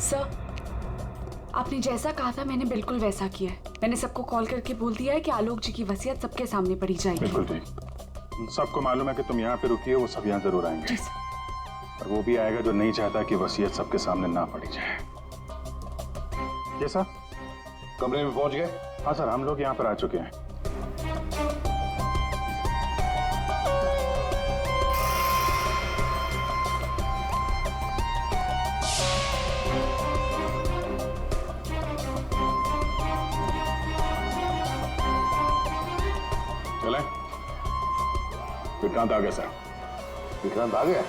Sir, आपने जैसा कहा था मैंने बिल्कुल वैसा किया है। मैंने सबको कॉल करके बोल दिया है कि आलोक जी की वसीयत सबके सामने पढ़ी जाएगी। बिल्कुल ठीक। सबको मालूम है कि तुम यहाँ पे रुकी हो, वो सब यहाँ जरूर आएंगे। जी सर। और वो भी आएगा जो नहीं चाहता कि वसीयत सबके सामने ना पढ़ी जाए। ये सर, कमरे में पहुंच गए? हाँ सर, हम लोग यहाँ पर आ चुके हैं। चले, विक्रांत आ गया सर। विक्रांत आ गया?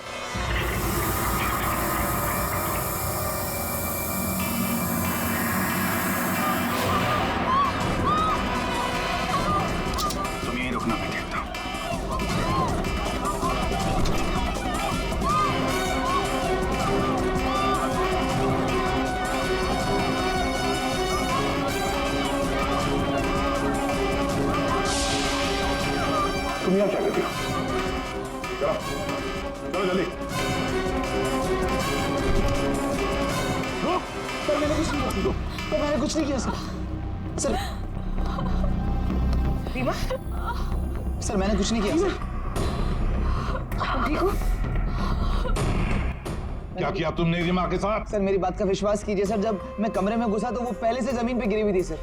तुम यहीं रुकना, मैं देखता हूँ। तुम यहाँ क्या करती हो? चलो चलो जल्दी। सर मैंने कुछ नहीं किया। सर मैंने कुछ नहीं किया सर। सर रीमा, सर मैंने कुछ नहीं किया सर। ठीक हो? क्या किया तुमने रीमा के साथ? सर मेरी बात का विश्वास कीजिए सर, जब मैं कमरे में घुसा तो वो पहले से जमीन पे गिरी हुई थी सर।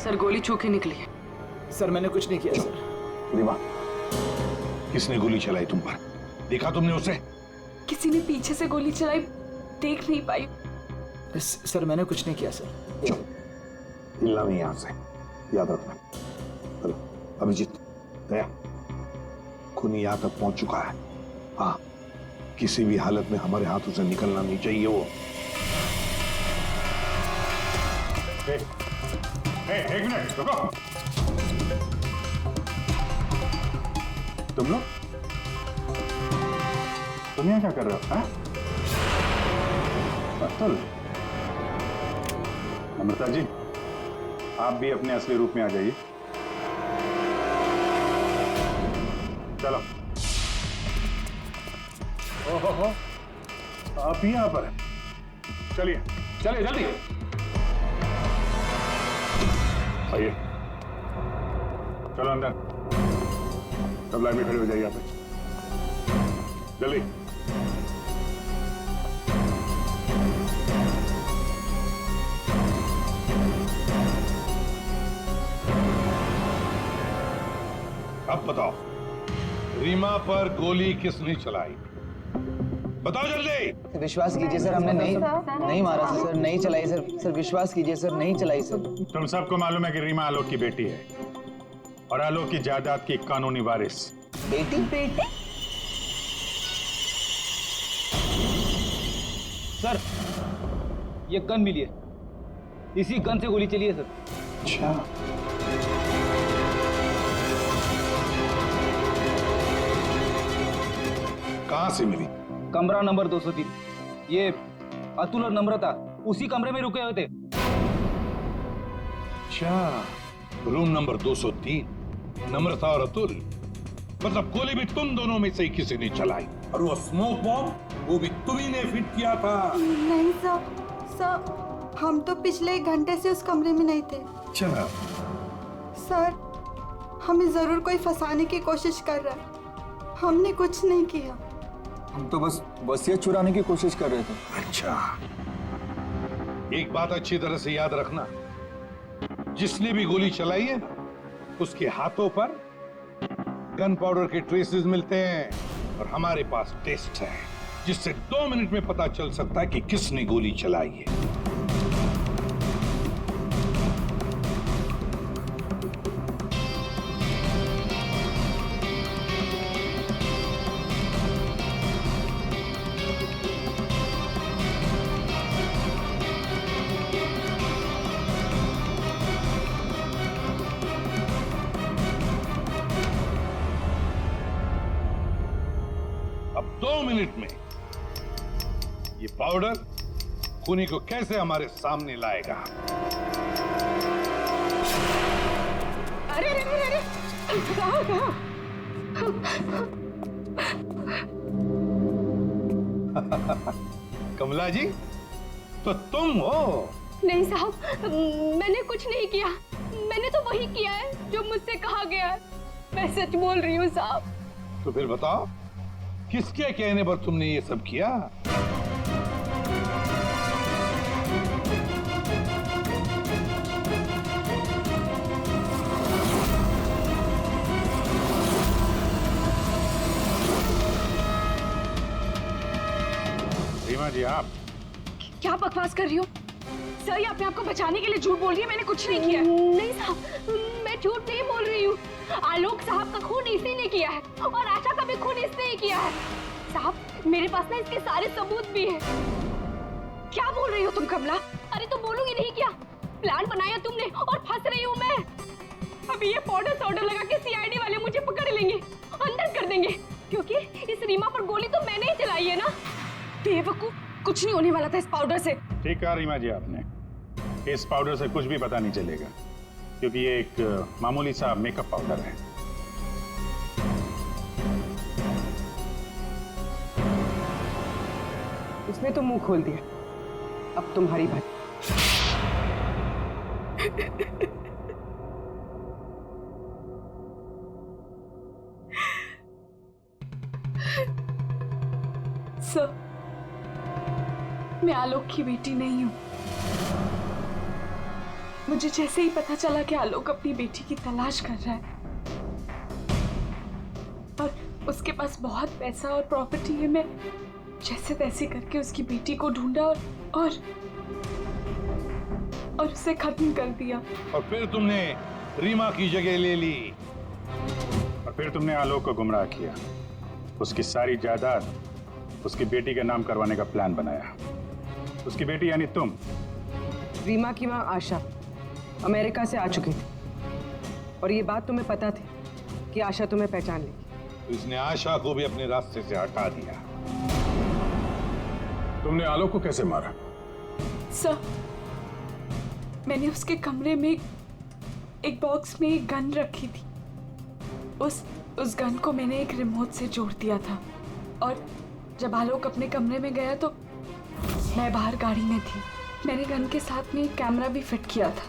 सर गोली छू के निकली है। सर मैंने कुछ नहीं किया सर। रीमा, किसने गोली चलाई तुम पर? देखा तुमने उसे? किसी ने पीछे से गोली चलाई, देख नहीं पाई। सर मैंने कुछ नहीं किया सर। चुप, हिलना नहीं यहाँ से, याद रखना। चलो अभिजीत, दया, खूनी यहाँ तक पहुंच चुका है। हाँ, किसी भी हालत में हमारे हाथों से निकलना नहीं चाहिए वो। एक मिनट रुको। तुम लोग यहाँ क्या कर रहे हो? अतुल, अमृता जी, आप भी अपने असली रूप में आ जाइए। चलो। ओहो, आप ही यहाँ पर हैं। चलिए चलिए जल्दी आइए। चलो अंदर, सब लाइन में खड़े हो जाइए यहाँ पे, जल्दी। अब बताओ, रीमा पर गोली किसने चलाई? बताओ जल्दी। विश्वास कीजिए सर, हमने नहीं मारा सर। नहीं चलाई सर। सर विश्वास कीजिए सर, नहीं चलाई सर। तुम सबको मालूम है कि रीमा आलोक की बेटी है और आलोक की जायदाद की कानूनी वारिस। बेटी? सर ये गन मिली है, इसी गन से गोली चली है सर। अच्छा, कहां से मिली? कमरा नंबर 203। ये अतुल और नम्रता उसी कमरे में रुके हुए थे। अच्छा, रूम नंबर 203, नम्रता और अतुल। मतलब गोली भी तुम दोनों में से ही किसी ने चलाई, और वो स्मोक बॉम्ब वो भी तुम्ही ने फिट किया था। नहीं सर, हम तो पिछले 1 घंटे से उस कमरे में नहीं थे। चला सर, हमें जरूर कोई फंसाने की कोशिश कर रहा है। हमने कुछ नहीं किया। हम तो बस वसीयत चुराने की कोशिश कर रहे थे। अच्छा, एक बात अच्छी तरह से याद रखना, जिसने भी गोली चलाई है उसके हाथों पर गन पाउडर के ट्रेसेस मिलते हैं और हमारे पास टेस्ट है जिससे 2 मिनट में पता चल सकता है कि किसने गोली चलाई है। अब 2 मिनट में ये पाउडर खूनी को कैसे हमारे सामने लाएगा? अरे अरे अरे, कहाँ कमला जी, तो तुम हो? नहीं साहब, मैंने कुछ नहीं किया। मैंने तो वही किया है जो मुझसे कहा गया है। मैं सच बोल रही हूँ साहब। तो फिर बताओ, किसके कहने पर तुमने ये सब किया? रीमा जी, आप क्या बकवास कर रही हो सर? ये अपने आप को बचाने के लिए झूठ बोल रही है। मैंने कुछ नहीं किया। नहीं साहब, मैं झूठ नहीं बोल रही हूँ। आलोक साहब का खून इसी ने किया है और आशा का भी खून इसने ही किया है। साहब, मेरे पास ना इसके सारे सबूत भी हैं। क्या बोल रही हो तुम कमला? अरे तो बोलूंगी नहीं क्या? प्लान बनाया तुमने और फंस रही हूँ मैं। अभी ये पाउडर लगा के सीआईडी वाले मुझे पकड़ लेंगे, अंदर कर देंगे, क्योंकि इस रीमा पर गोली तो मैंने ही चलाई है ना। बेवकूफ, कुछ नहीं होने वाला था इस पाउडर से। ठीक कहा रीमा जी आपने। इस पाउडर से कुछ भी पता नहीं चलेगा, क्योंकि ये एक मामूली सा मेकअप पाउडर है। उसने तो मुंह खोल दिया, अब तुम्हारी बात। सर, मैं आलोक की बेटी नहीं हूं। मुझे जैसे ही पता चला कि आलोक अपनी बेटी की तलाश कर रहा है और उसके पास बहुत पैसा और प्रॉपर्टी है, मैं जैसे तैसे करके उसकी बेटी को ढूंढा और उसे खत्म कर दिया। और फिर तुमने रीमा की जगह ले ली। और फिर तुमने आलोक को गुमराह किया, उसकी सारी जायदाद उसकी बेटी के नाम करवाने का प्लान बनाया। उसकी बेटी यानी तुम। रीमा की मां आशा अमेरिका से आ चुकी थी और ये बात तुम्हें पता थी कि आशा तुम्हें पहचान लेगी। तो इसने आशा को भी अपने रास्ते से हटा दिया। तुमने आलोक को कैसे मारा? सर, मैंने उसके कमरे में एक बॉक्स में एक गन रखी थी। उस गन को मैंने एक रिमोट से जोड़ दिया था और जब आलोक अपने कमरे में गया तो मैं बाहर गाड़ी में थी। मैंने गन के साथ में एक कैमरा भी फिट किया था,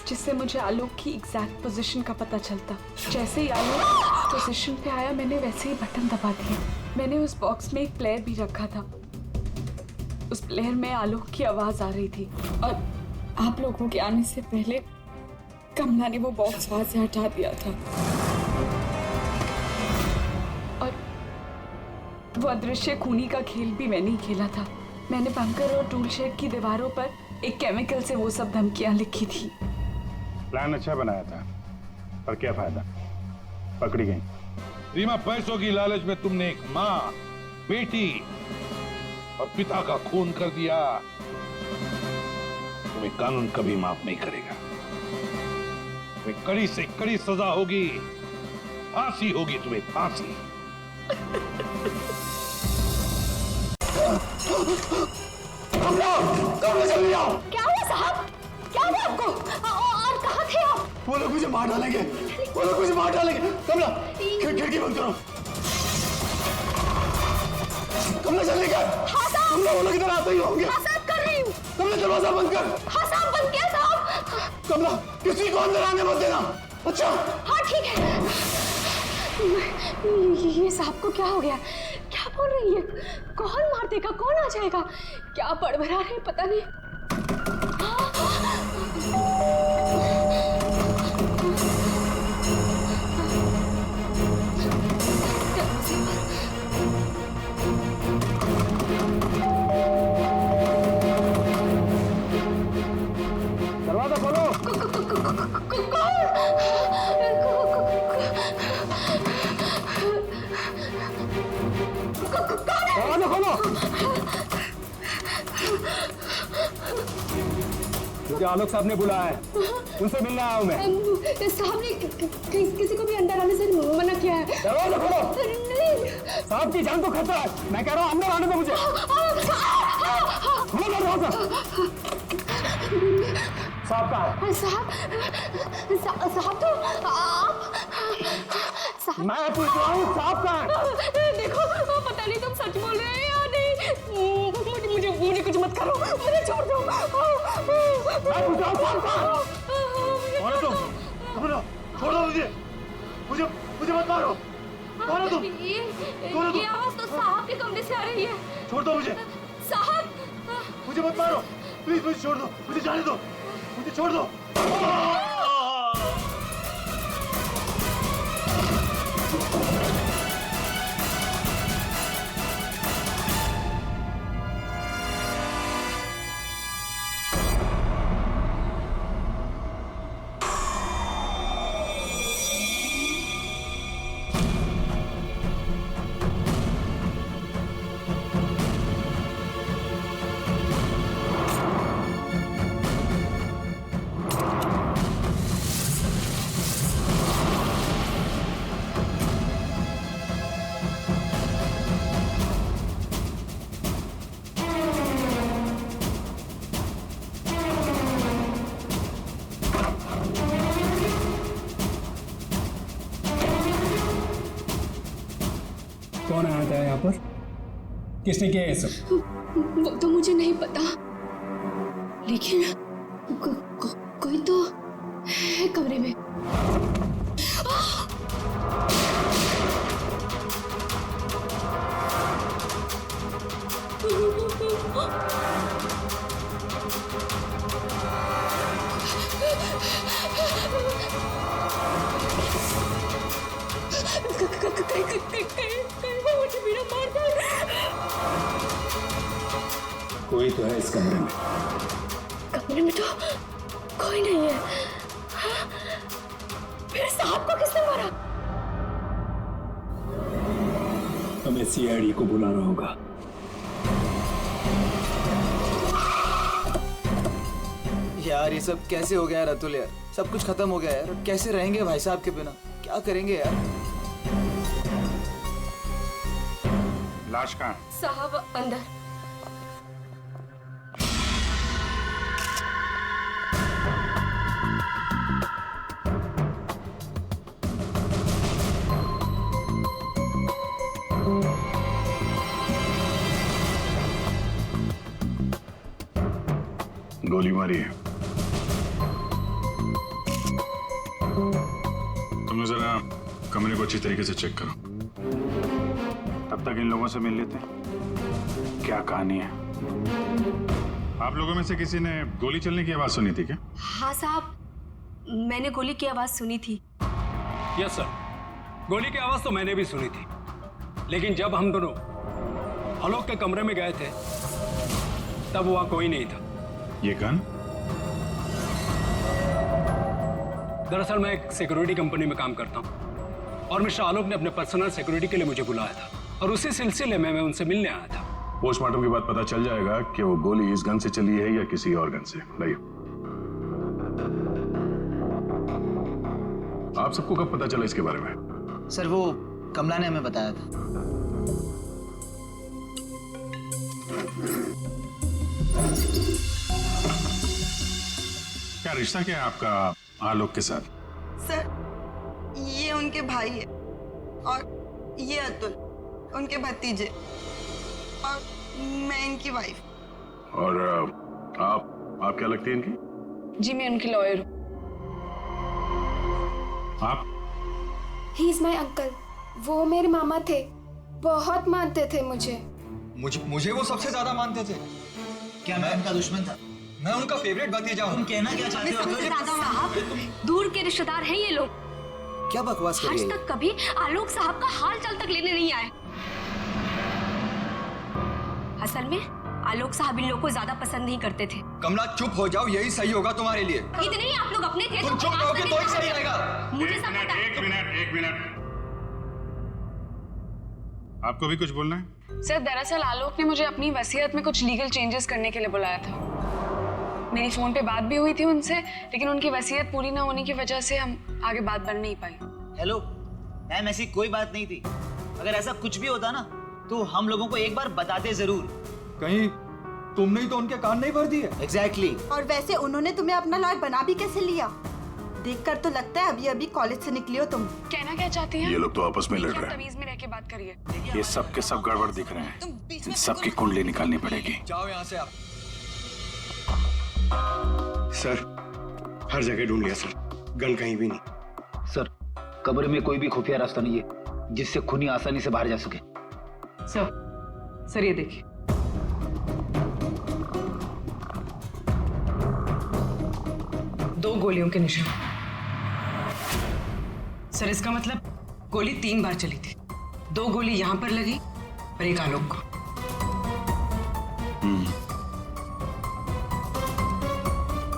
जिससे मुझे आलोक की एग्जैक्ट पोजीशन का पता चलता। जैसे ही आलोक पोजीशन पे आया, मैंने वैसे ही बटन दबा दिया। मैंने उस बॉक्स में एक प्लेयर भी रखा था। उस प्लेयर में आलोक की आवाज आ रही थी और आप लोगों के आने से पहले कमला ने वो बॉक्स वहां से हटा दिया था और वो अदृश्य खूनी का खेल भी मैंने ही खेला था। मैंने बंकर और टूल शेड की दीवारों पर एक केमिकल से वो सब धमकियां लिखी थी। प्लान अच्छा बनाया था, पर क्या फायदा, पकड़ी गई। रीमा, पैसों की लालच में तुमने एक माँ, बेटी और पिता का खून कर दिया। तुम्हें कानून कभी माफ नहीं करेगा। तुम्हें कड़ी से कड़ी सजा होगी, फांसी होगी तुम्हें, फांसी। क्या हुआ साहब? क्या हुआ आपको? और कहाँ थे आप? वो लोग मुझे मार डालेंगे, वो लोग मुझे मार डालेंगे। कमला, खिड़की बंद करो। कमला, जल्दी कर। हाँ साहब। कमला, वो लोग इधर आते ही होंगे। हाँ साहब, कर रही हूँ। कमला, दरवाजा बंद कर। हाँ साहब, बंद किया साहब। कमला, किसी को अंदर आने मत देना। अच्छा? हाँ ठीक है। ये साहब को क्या हो गया? क्या बोल रही है? कौन मार देगा, कौन आ जाएगा? क्या बड़बड़ा रहे, पता नहीं। दरवाजा खोलो। दरवाजा खोलो। मुझे आलोक साहब ने बुलाया है, उनसे मिलने आया हूँ मैं। साहब ने किसी को भी अंदर आने से मना किया है। दरवाजा खोलो। नहीं। साहब की जान को खतरा है, मैं कह रहा हूँ अंदर आने दो मुझे। खोलो दरवाजा। साहब कहाँ है? साहब तो आप साहब मैं पूछ रहा हूँ साहब कहाँ है? देखो पता नहीं तुम सच बोल रहे हैं या नहीं। मुझे कुछ मत करो, मुझे छोड़ दो। मैं पूछ रहा हूँ साहब कहाँ है? कौन है तुम? कमला, छोड़ दो मुझे मत मारो। कौन है तुम? कौन है तुम? ये आवाज तो साहब के कमरे से आ रही है। छोड़ दो मुझे मत मारो, प्लीज मुझे छोड़ दो, मुझे जाने दो, मुझे छोड़ दो। कौन आया था यहाँ पर? किसने किया ये सब? वो तो मुझे नहीं पता, लेकिन कोई तो है कमरे में। कोई तो है इस कमरे में। कमरे में तो कोई नहीं है। हाँ? फिर साहब को किसने मारा? हमें सीआईडी को बुलाना होगा। यार ये सब कैसे हो गया यार अतुल यार, सब कुछ खत्म हो गया यार। कैसे रहेंगे भाई साहब के बिना, क्या करेंगे यार? लाश कहाँ है? साहब अंदर। गोली मारी है। तुम जरा कमरे को अच्छी तरीके से चेक करो, तब तक इन लोगों से मिल लेते हैं। क्या कहानी है? आप लोगों में से किसी ने गोली चलने की आवाज सुनी थी क्या? हाँ साहब, मैंने गोली की आवाज सुनी थी। यस सर, गोली की आवाज तो मैंने भी सुनी थी, लेकिन जब हम दोनों आलोक के कमरे में गए थे तब वहां कोई नहीं था। ये गन? दरअसल मैं एक सिक्योरिटी कंपनी में काम करता हूं और मिस्टर आलोक ने अपने पर्सनल सिक्योरिटी के लिए मुझे बुलाया था और उसी सिलसिले में मैं उनसे मिलने आया था। पोस्टमार्टम के बाद पता चल जाएगा कि वो गोली इस गन से चली है या किसी और गन से। लाइए। आप सबको कब पता चला इसके बारे में? सर वो कमला ने हमें बताया था। क्या रिश्ता क्या है आपका आलोक के साथ? सर ये उनके भाई है और ये अतुल उनके भतीजे और मैं इनकी वाइफ। और आप क्या लगती है इनकी? जी मैं उनकी लॉयर हूँ। आप? He is my uncle. वो मेरे मामा थे, बहुत मानते थे मुझे। मुझे वो सबसे ज्यादा मानते थे। क्या मैं उनका दुश्मन था? मैं उनका फेवरेट भतीजा हूँ। तुम कहना क्या चाहते हो? साहब दूर के रिश्तेदार हैं ये लोग। क्या बकवास कर आज रही है? तक कभी आलोक साहब का हाल चाल तक लेने नहीं आए। असल में आलोक साहब इन लोगों को ज्यादा पसंद नहीं करते थे। कमला चुप हो जाओ, यही सही होगा तुम्हारे लिए। इतने ही आप लोग अपने थे। तुम चुप रहोगे तो ही सही रहेगा। मुझे सब पता है। एक मिनट। आपको भी कुछ बोलना है? सर दरअसल आलोक ने मुझे अपनी वसीयत में कुछ लीगल चेंजेस करने के लिए बुलाया था। मेरी फोन पे बात भी हुई थी उनसे, लेकिन उनकी वसीयत पूरी ना होने की वजह से हम आगे बात बढ़ नहीं पाई। हेलो मैम, ऐसी कोई बात नहीं थी। अगर ऐसा कुछ भी होता ना तो हम लोगों को एक बार बताते जरूर। कहीं तुमने ही तो उनके कान नहीं भर दिए? एग्जैक्टली। और वैसे उन्होंने तुम्हें अपना लॉयर बना भी कैसे लिया? देखकर तो लगता है अभी अभी कॉलेज से निकली हो तुम। कहना क्या चाहती हैं? ये लोग तो आपस में लड़ रहे हैं। तमीज में रह के बात करिए। ये सब के सब गड़बड़ दिख रहे हैं। इन सबकी कुंडली निकालनी पड़ेगी। जाओ यहाँ से आप। सर हर जगह ढूंढ लिया सर, गन कहीं भी नहीं। सर कमरे में कोई भी खुफिया रास्ता नहीं है जिससे खूनी आसानी से बाहर जा सके। सर ये देखिए, दो गोलियों के निशान। सर इसका मतलब गोली 3 बार चली थी। 2 गोली यहां पर लगी और एक आलोक को।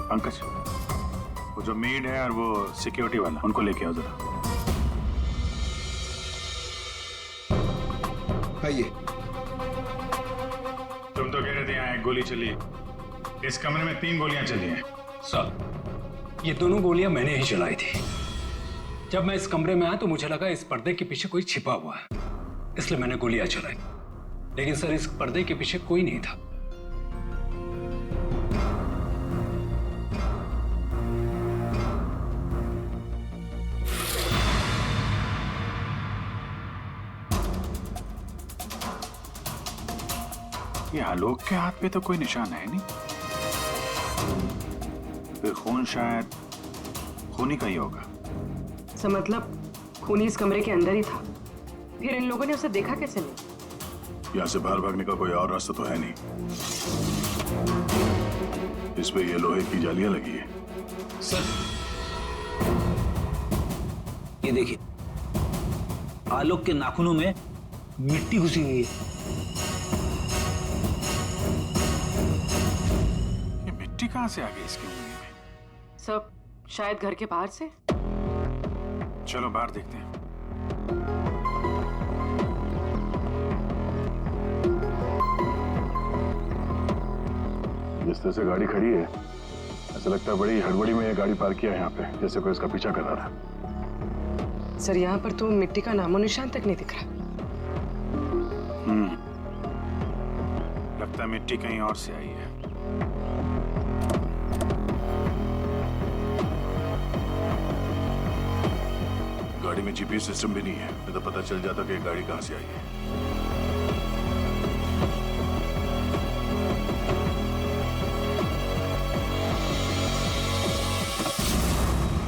पंकज, वो जो मेड है और वो सिक्योरिटी वाला, उनको लेके आओ जरा। आइए। तुम तो कह रहे थे यहाँ 1 गोली चली, इस कमरे में 3 गोलियां चली हैं। सर ये दोनों गोलियां मैंने ही चलाई थी। जब मैं इस कमरे में आया तो मुझे लगा इस पर्दे के पीछे कोई छिपा हुआ है, इसलिए मैंने गोलियां चलाई। लेकिन सर इस पर्दे के पीछे कोई नहीं था। ये आलोक के हाथ पे तो कोई निशान है नहीं, फिर खून शायद खूनी का ही होगा। सर मतलब खूनी इस कमरे के अंदर ही था, फिर इन लोगों ने उसे देखा कैसे नहीं? यहाँ से बाहर भागने का कोई और रास्ता तो है नहीं। इस पे ये लोहे की जालियां लगी है। सर ये देखिए, आलोक के नाखूनों में मिट्टी घुसी हुई है। ये मिट्टी कहाँ से आ गई इसकी उंगली में? सब शायद घर के बाहर से। चलो बाहर देखते हैं। जिस तरह से गाड़ी खड़ी है, ऐसा लगता है बड़ी हड़बड़ी में ये गाड़ी पार्क किया है यहाँ पे, जैसे कोई इसका पीछा कर रहा था। सर यहाँ पर तो मिट्टी का नामो निशान तक नहीं दिख रहा। लगता है मिट्टी कहीं और से आई है। गाड़ी में जीपीएस सिस्टम भी नहीं है, नहीं तो पता चल जाता कि ये गाड़ी कहाँ से आई है।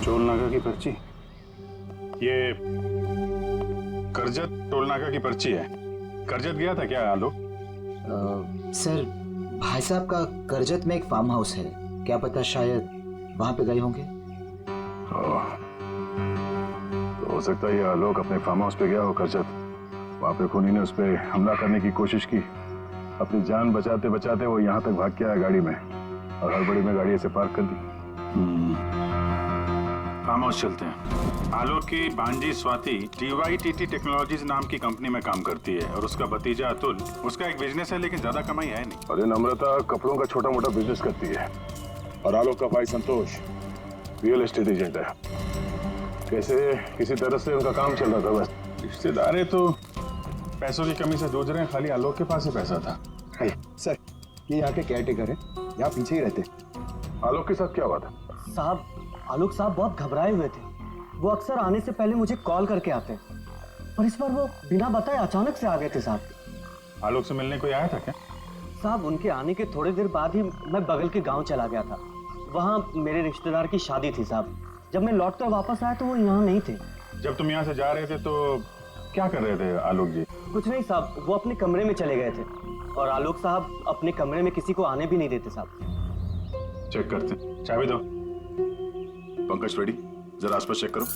टोल नाका की पर्ची, ये करजत टोल नाका की पर्ची है। करजत गया था क्या आलोक? सर भाई साहब का करजत में एक फार्म हाउस है, क्या पता शायद वहां पे गए होंगे। तो हो सकता है ये आलोक अपने फार्म हाउस पे गया हो करजत। वहां पे खूनी ने उस पर हमला करने की कोशिश की, अपनी जान बचाते बचाते वो यहाँ तक भाग के आया गाड़ी में, और हड़बड़ी में गाड़ी ऐसे पार्क कर दी। फार्म हाउस चलते हैं। आलोक की भांजी स्वाति DYTT टेक्नोलॉजीज नाम की कंपनी में काम करती है, और उसका भतीजा अतुल, उसका एक बिजनेस है लेकिन ज्यादा कमाई है नहीं। और नम्रता कपड़ों का छोटा मोटा बिजनेस करती है, और आलोक का भाई संतोष रियल एस्टेट एजेंट है। कैसे किसी तरह से उनका काम चल रहा था बस। रिश्तेदार है तो पैसों की कमी से जूझ रहे हैं, खाली आलोक के पास ही पैसा था। सर ये यहाँ के केयरटेकर है, यहाँ पीछे ही रहते। आलोक के साथ क्या हुआ था? साहब आलोक साहब बहुत घबराए हुए थे। वो अक्सर आने से पहले मुझे कॉल करके आते, और इस बार वो बिना बताए अचानक से आ गए थे साहब। आलोक से मिलने कोई आया था क्या? साहब उनके आने के थोड़ी देर बाद ही मैं बगल के गांव चला गया था, वहाँ मेरे रिश्तेदार की शादी थी साहब। जब मैं लौट कर वापस आया तो वो यहाँ नहीं थे। जब तुम यहाँ से जा रहे थे तो क्या कर रहे थे आलोक जी? कुछ नहीं साहब, वो अपने कमरे में चले गए थे, और आलोक साहब अपने कमरे में किसी को आने भी नहीं देते साहब। चेक करते हैं, चाबी दो। पंकज रेडी, जरा आसपास चेक करो।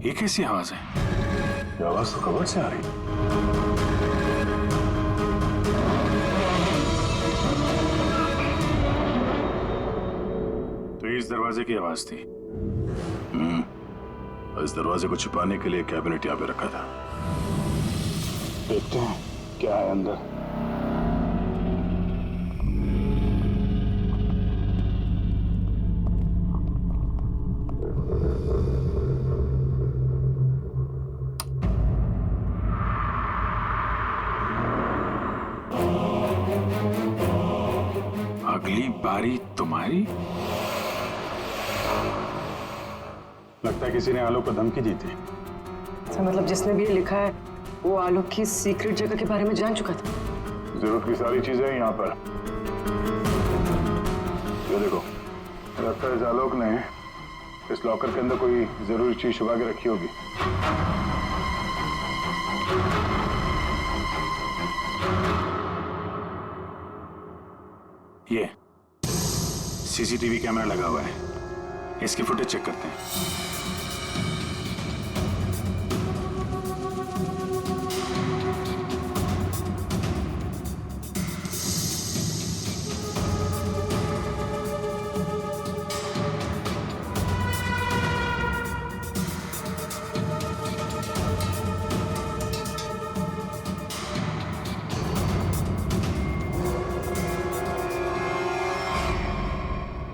ये कैसी आवाज है? ये आवाज तो कबर्ड से आ रही है। तो इस दरवाजे की आवाज थी। इस दरवाजे को छुपाने के लिए कैबिनेट यहाँ पे रखा था। देखते हैं क्या है अंदर। अगली बारी तुम्हारी। लगता है किसी ने आलोक को धमकी दी थी। सर मतलब जिसने भी ये लिखा है वो आलोक की सीक्रेट जगह के बारे में जान चुका था। जरूरत की सारी चीजें हैं यहाँ पर। ये देखो, लगता है इस आलोक ने इस लॉकर के अंदर कोई जरूरी चीज छुपा के रखी होगी। ये सीसीटीवी कैमरा लगा हुआ है, इसकी फुटेज चेक करते हैं।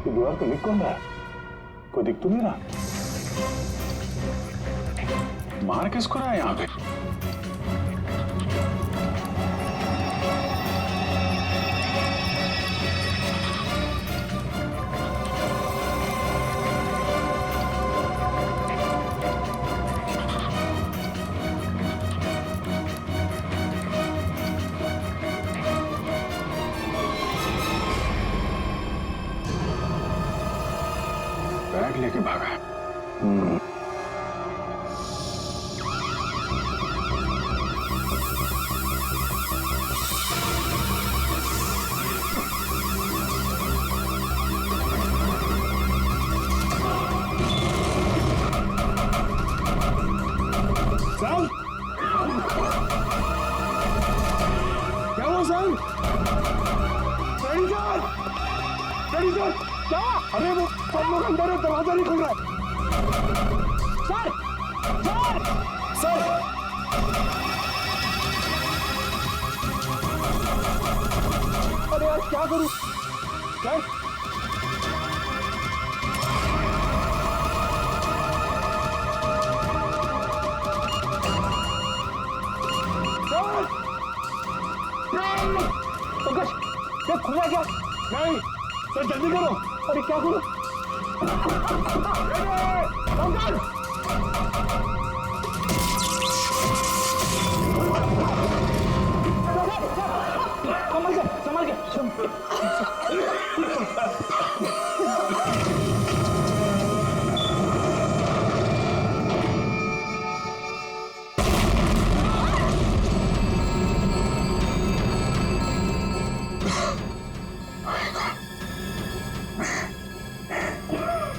दीवार पे लिख कौन रहा है? कोई दिख तो नहीं रहा। मार किसको रहा है यहाँ पे? बैग लेके भागा। सर क्या हुआ सर? सर क्या? अरे वो सब लोग अंदर है, दरवाजा नहीं खुल रहा है। सर सर सर अरे यार क्या करूं सर? पंकज क्या खुल रहा है क्या? नहीं सर जल्दी करो। अरे क्या करूं? संभल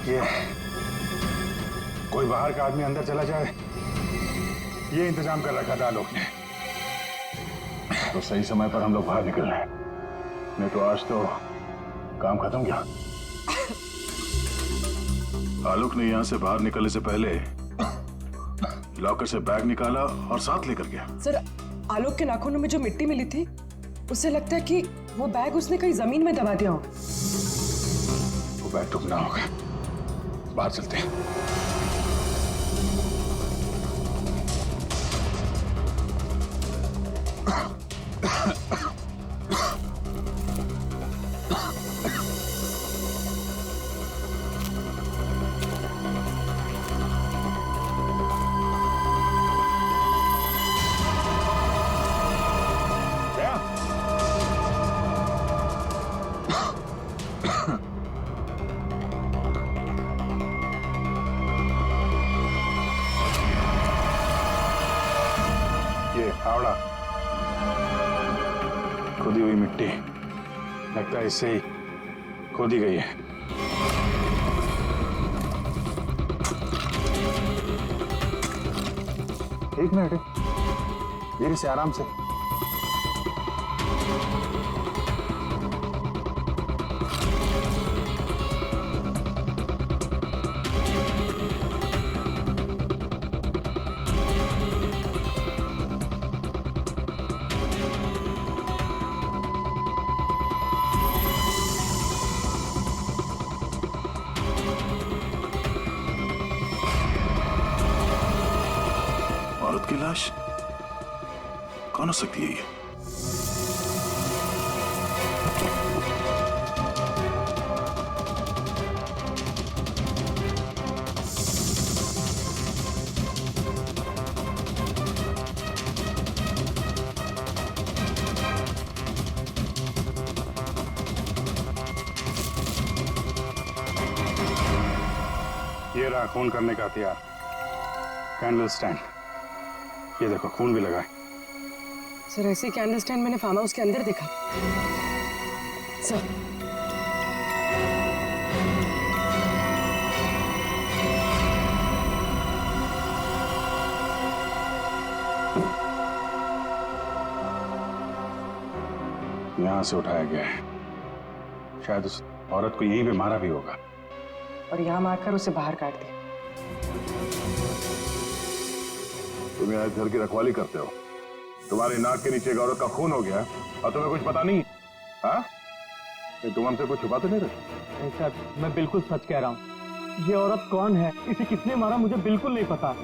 के कोई बाहर का आदमी अंदर चला जाए, ये इंतजाम कर रखा था आलोक ने। तो सही समय पर हम लोग बाहर निकल रहे हैं, नहीं तो आज तो काम खत्म गया। आलोक ने यहां से बाहर निकलने से पहले लॉकर से बैग निकाला और साथ लेकर गया। सर आलोक के नाखूनों में जो मिट्टी मिली थी उससे लगता है कि वो बैग उसने कहीं जमीन में दबा दिया होगा। वो बैग टूटना होगा। बाहर चलते हैं। फावड़ा, खुदी हुई मिट्टी, लगता है इससे ही खोदी गई है। एक मिनट, धीरे से, आराम से। औरत की लाश कौन हो सकती है ये? ये रहा खून करने का हथियार, कैंडल स्टैंड। ये देखो खून भी लगा है। सर ऐसे कैंडल स्टैंड मैंने फार्म हाउस के अंदर देखा सर। यहां से उठाया गया है, शायद उस औरत को यहीं पे मारा भी होगा और यहाँ मारकर उसे बाहर काट दिया। तुम यहाँ घर की रखवाली करते हो, तुम्हारी नाक के नीचे एक औरत का खून हो गया और तुम्हें कुछ पता नहीं? हाँ? तुम हमसे कुछ छुपा तो नहीं रहे? नहीं सर, मैं बिल्कुल सच कह रहा हूँ। ये औरत कौन है, इसे किसने मारा, मुझे बिल्कुल नहीं पता।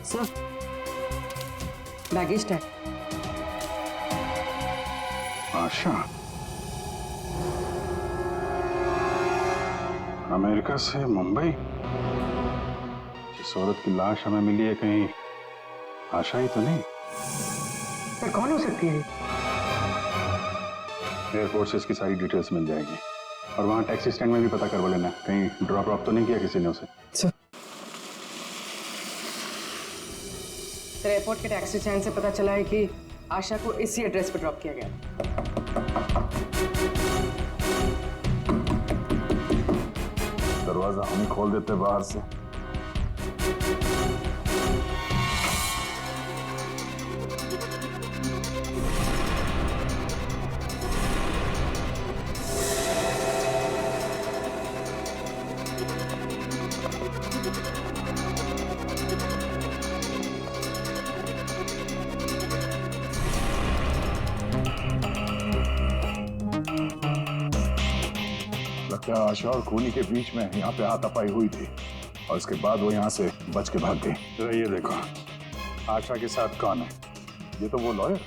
Sir baggage tag. Asha America से मुंबई। जिस औरत की लाश हमें मिली है, कहीं आशा ही तो नहीं? सर कौन हो सकती है? एयरपोर्ट से इसकी सारी डिटेल्स मिल जाएगी और वहां टैक्सी स्टैंड में भी पता करवा लेना, कहीं ड्रॉप ड्रॉप तो नहीं किया किसी ने उसे। सर एयरपोर्ट के टैक्सी स्टैंड से पता चला है कि आशा को इसी एड्रेस पर ड्रॉप किया गया। दरवाजा हम ही खोल देते बाहर से। क्या आशा और खूनी के बीच में यहाँ पे हाथापाई हुई थी और इसके बाद वो यहाँ से बच के भाग गई। तो ये देखो, आशा के साथ कौन है? ये तो वो लॉयर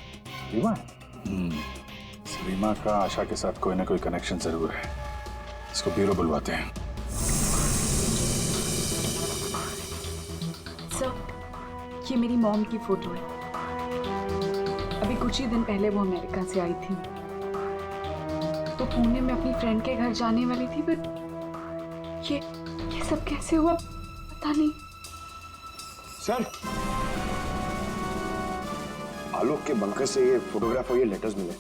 रीमा है। रीमा का आशा के साथ कोई ना कोई कनेक्शन जरूर है। इसको ब्यूरो बुलवाते हैं। सर ये मेरी मॉम की फोटो है। अभी कुछ ही दिन पहले वो अमेरिका से आई थी, तो पुणे में अपनी फ्रेंड के घर जाने वाली थी, बट ये सब कैसे हुआ पता नहीं। सर आलोक के बंकर से ये फोटोग्राफ और ये लेटर्स मिले।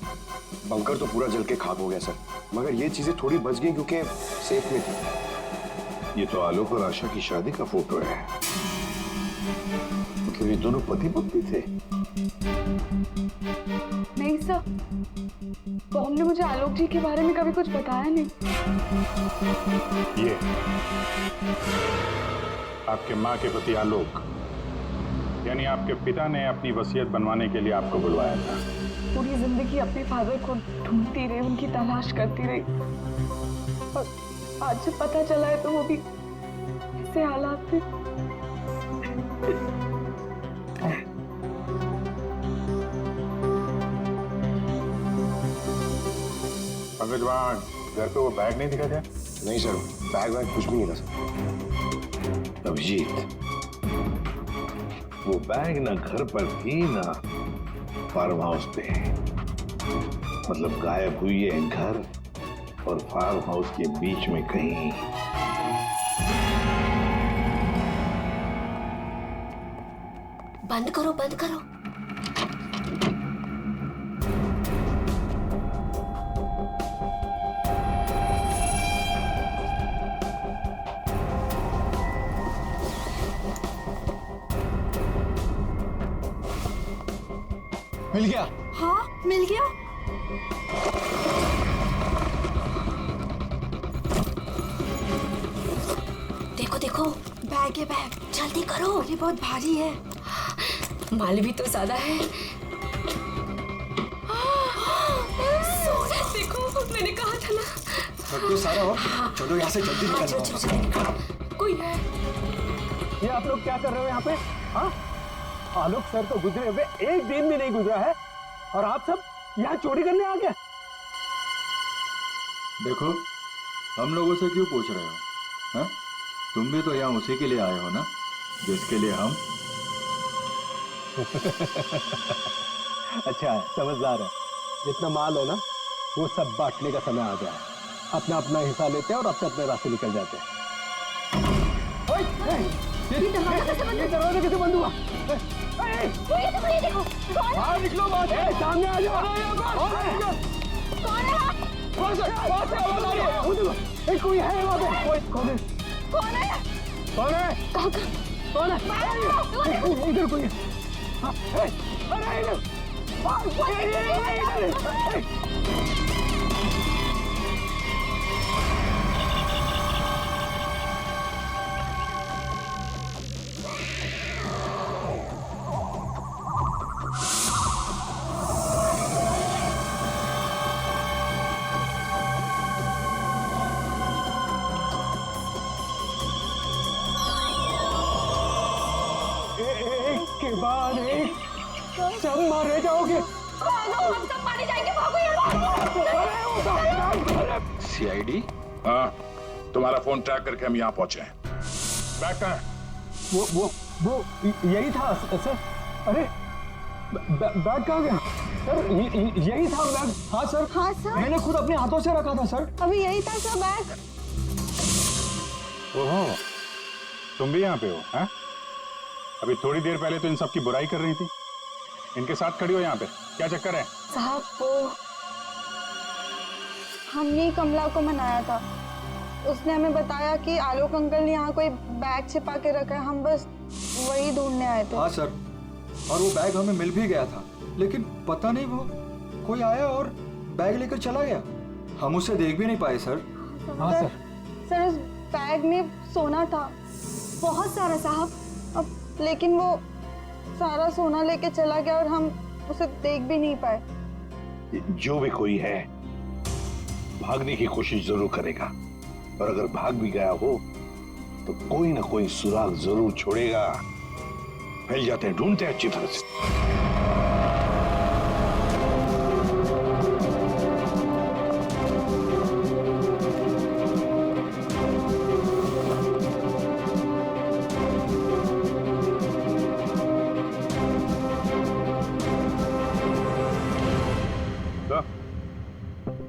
बंकर तो पूरा जल के खाक हो गया सर, मगर ये चीजें थोड़ी बच गई क्योंकि सेफ में थी। ये तो आलोक और आशा की शादी का फोटो है। मतलब ये दोनों पति पत्नी थे? नहीं सर, मॉम ने मुझे आलोक जी के बारे में कभी कुछ बताया नहीं। ये आपके माँ के पति आलोक, यानी आपके पिता ने अपनी वसीयत बनवाने के लिए आपको बुलवाया था। पूरी जिंदगी अपने फादर को ढूंढती रही, उनकी तलाश करती रही, और आज जब पता चला है तो वो भी ऐसे हालात थे। पंकज, वहाँ घर पे वो बैग नहीं दिखा क्या? नहीं सर, बैग वैग कुछ भी नहीं था सर। अभिजीत, वो बैग ना घर पर थी ना फार्म हाउस पे। मतलब गायब हुई है घर और फार्म हाउस के बीच में कहीं। बंद करो, बंद करो। मिल गया। हाँ मिल गया। देखो देखो बैग है बैग, जल्दी करो। अरे बहुत भारी है। माल भी तो ज्यादा है। देखो मैंने कहा था ना। रख दो सारा और चलो यहाँ से जल्दी निकलो। कोई है। ये आप लोग क्या कर रहे हो यहाँ पे? हाँ, आलोक सर तो गुजरे हुए एक दिन भी नहीं गुजरा है और आप सब यहाँ चोरी करने आ गए। देखो, हम लोगों से क्यों पूछ रहे हो? हाँ? तुम भी तो यहाँ उसी के लिए आए हो ना, जिसके लिए हम। अच्छा है, समझदार है। जितना माल हो ना वो सब बांटने का समय आ गया है। अपना अपना हिस्सा लेते हैं और अपने अपने रास्ते निकल जाते हैं। ये दरवाजा कैसे बंद हुआ? ये देखो बाहर निकलो, बाहर सामने आ जाओ। कोई है वहाँ पे? कौन है? कौन है? कौन है? कौन है? इधर कोई है। अरे इधर के बाद एक सब मारे जाओगे। हम सब मारे जाएंगे। भागो यहाँ। सीआईडी? हाँ, तुम्हारा फोन ट्रैक करके हम यहाँ पहुंचे हैं। बैग कहाँ है? वो यही था सर। अरे बैग कहाँ गया? सर यही था बैग। हाँ सर। हाँ सर। मैंने खुद अपने हाथों से रखा था सर। अभी यही था सर बैग। ओहो, तुम भी यहाँ पे हो? हैं? अभी थोड़ी देर पहले तो इन सब की बुराई कर रही थी। इनके साथ खड़ी हो यहाँ पे, क्या चक्कर है? साहब वो हमने कमला को मनाया था। उसने हमें बताया कि आलोक अंकल ने यहाँ कोई बैग छिपा के रखा है। हम बस वही ढूंढने आए थे। हाँ सर, और वो बैग हमें मिल भी गया था, लेकिन पता नहीं वो कोई आया और बैग लेकर चला गया। हम उसे देख भी नहीं पाए सर। हाँ सर। सर उस बैग में सोना था, बहुत सारा साहब। अब लेकिन वो सारा सोना लेके चला गया और हम उसे देख भी नहीं पाए। जो भी कोई है भागने की कोशिश जरूर करेगा, और अगर भाग भी गया हो तो कोई ना कोई सुराग जरूर छोड़ेगा। फैल जाते हैं, ढूंढते हैं अच्छी तरह से।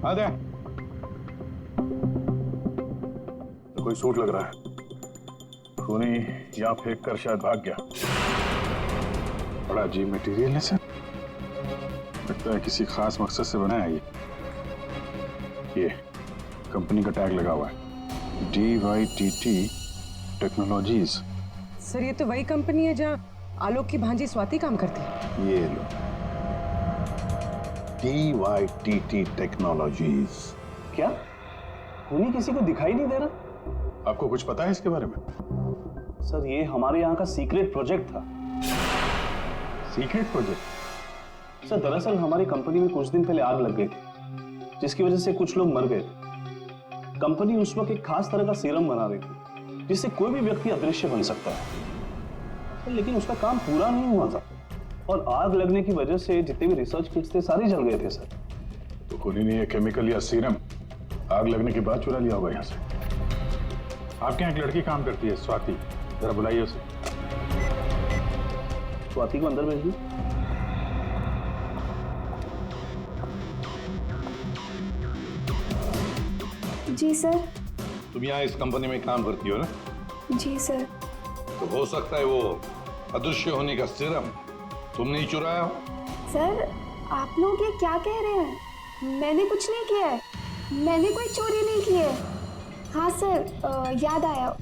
आ दे। तो कोई सूट लग रहा है। खूनी यहाँ फेंक कर शायद भाग गया। बड़ा अजीब मटेरियल है सर। लगता है किसी खास मकसद से बनाया है ये कंपनी का टैग लगा हुआ है, DYTT टेक्नोलॉजीज। सर ये तो वही कंपनी है जहाँ आलोक की भांजी स्वाति काम करती है। ये लो, DYTT टेक्नोलॉजीज। क्या खूनी किसी को दिखाई नहीं दे रहा? आपको कुछ पता है इसके बारे में? सर ये हमारे यहाँ का सीक्रेट प्रोजेक्ट था। Secret project? सर दरअसल हमारी कंपनी में कुछ दिन पहले आग लग गई थी, जिसकी वजह से कुछ लोग मर गए थे। कंपनी उस वक्त एक खास तरह का सीरम बना रही थी, जिससे कोई भी व्यक्ति अदृश्य बन सकता है। लेकिन उसका काम पूरा नहीं हुआ था और आग लगने की वजह से जितने भी रिसर्च किट्स थे सारे जल गए थे सर। तो खूनी ने ये केमिकल या सीरम आग लगने के बाद चुरा लिया होगा यहाँ से। आपके यहाँ एक लड़की काम करती है, स्वाति, जरा बुलाइए उसे। स्वाति को अंदर भेजिए। जी सर। तुम यहाँ इस कंपनी में काम करती हो ना? जी सर। तो हो सकता है वो अदृश्य होने का सीरम तुमने ही चुराया हो। सर आप लोग ये क्या कह रहे हैं? मैंने कुछ नहीं किया है, मैंने कोई चोरी नहीं की है। हाँ सर याद आया,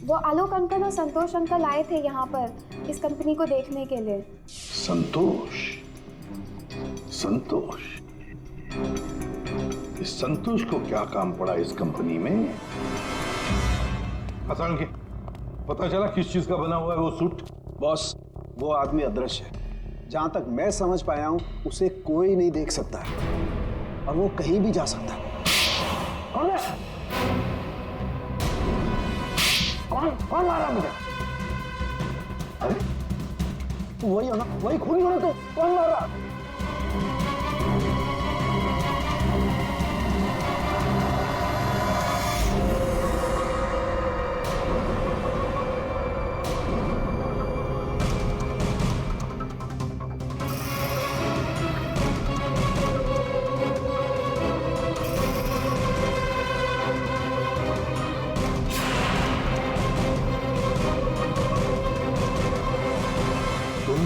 वो आलोक अंकल और संतोष अंकल आए थे यहाँ पर इस कंपनी को देखने के लिए। संतोष? संतोष, इस संतोष को क्या काम पड़ा इस कंपनी में? अचानक पता चला किस चीज का बना हुआ है वो सूट? बॉस, वो आदमी अदृश्य है। जहां तक मैं समझ पाया हूं, उसे कोई नहीं देख सकता है और वो कहीं भी जा सकता है। कौन है? कौन मारा मुझे? अरे वही होना, वही खूनी होना। तो कौन मारा?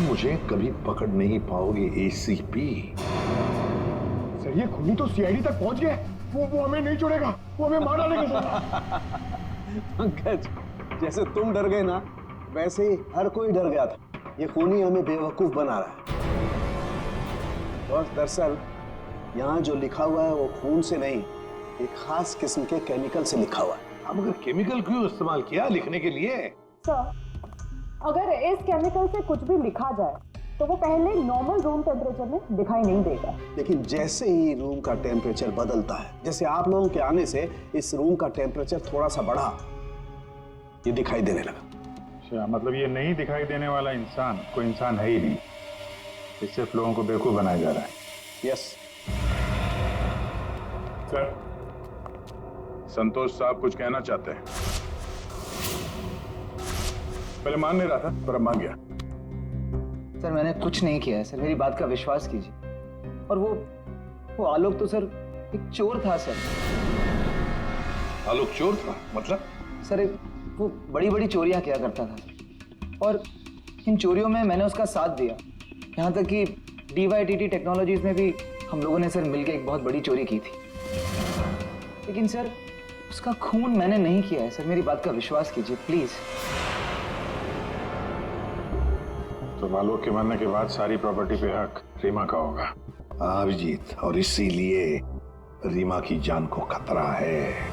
मुझे कभी पकड़ नहीं पाओगे एसीपी। सर ये खूनी तो सीआईडी तक पहुंच गया। वो हमें नहीं छोड़ेगा, वो हमें मार डालेगा। पंकज, जैसे तुम डर गए ना, वैसे ही हर कोई डर गया था। ये खूनी हमें बेवकूफ बना रहा है। और दरअसल यहाँ जो लिखा हुआ है वो खून से नहीं, एक खास किस्म के केमिकल से लिखा हुआ है। अब अगर केमिकल क्यों इस्तेमाल किया लिखने के लिए? सर, अगर इस केमिकल से कुछ भी लिखा जाए तो वो पहले नॉर्मल रूम टेम्परेचर में दिखाई नहीं देगा। लेकिन जैसे ही रूम का टेम्परेचर बदलता है, जैसे आप लोगों के आने से इस रूम का टेम्परेचर थोड़ा सा बढ़ा, ये दिखाई देने लगा। अच्छा, मतलब ये नहीं दिखाई देने वाला इंसान कोई इंसान है ही नहीं, इस सिर्फ लोगों को बेवकूफ बनाया जा रहा है। यस सर, संतोष साहब कुछ कहना चाहते हैं। पहले मान नहीं रहा था पर अब मान गया। सर मैंने कुछ नहीं किया है सर, मेरी बात का विश्वास कीजिए। और वो आलोक तो सर एक चोर था सर। आलोक चोर था? मतलब? सर वो बड़ी बड़ी चोरियां किया करता था और इन चोरियों में मैंने उसका साथ दिया। यहाँ तक कि DYTT टेक्नोलॉजीज में भी हम लोगों ने सर मिलकर एक बहुत बड़ी चोरी की थी। लेकिन सर उसका खून मैंने नहीं किया है सर, मेरी बात का विश्वास कीजिए प्लीज। तो आलोक के मरने के बाद सारी प्रॉपर्टी पे हक रीमा का होगा। अभिजीत, और इसीलिए रीमा की जान को खतरा है।